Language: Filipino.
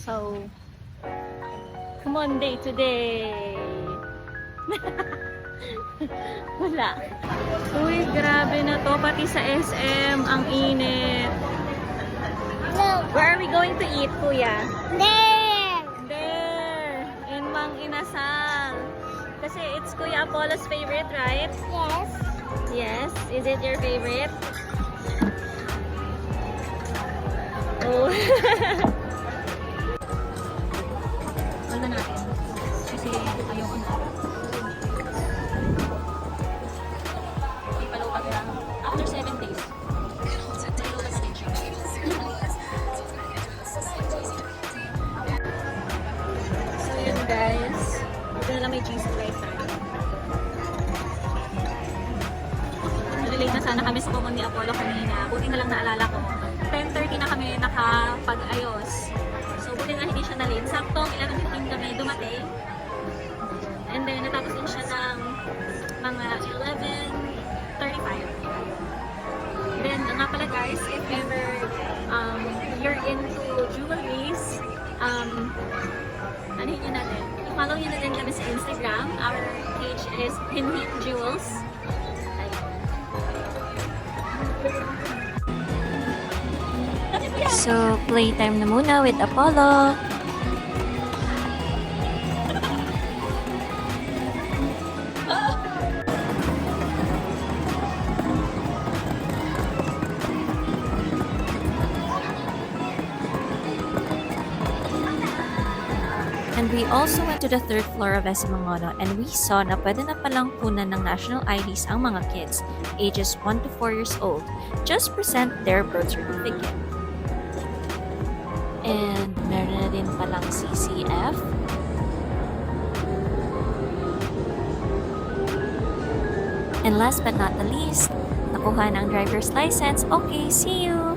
So, come on day today. Wala. Uy, grabe na to. Pati sa SM, ang init. Where are we going to eat, kuya? There! In Mang Inasal. Kasi it's Kuya Apollo's favorite, right? Yes. Yes. Is it your favorite? Oh. Wala natin. Kasi ayoko na. May palukat lang. After 7 days. So yun guys. Ito na lang may cheese fries. Nalilate na sana kami sa common ni Apollo kanina. Buti na lang naalala ko. 10:30 na kami nakapag-ayos. So, buti na hindi siya na-late. Sakto, 11:15 kami dumating. And then, natapos din siya ng mga 11:35. Then, nga pala guys, if ever you're into jewelries, ano yun natin? I-follow nyo na din kami sa Instagram. Our page is Hinhin Jewels. So, playtime na muna with Apollo. And we also went to the third floor of SM Mangono and we saw na pwede na palang kunan ng national IDs ang mga kids, ages 1 to 4 years old. Just present their birth certificate. And meron na din palang CCF. And last but not the least, nakuha ng driver's license. Okay, see you!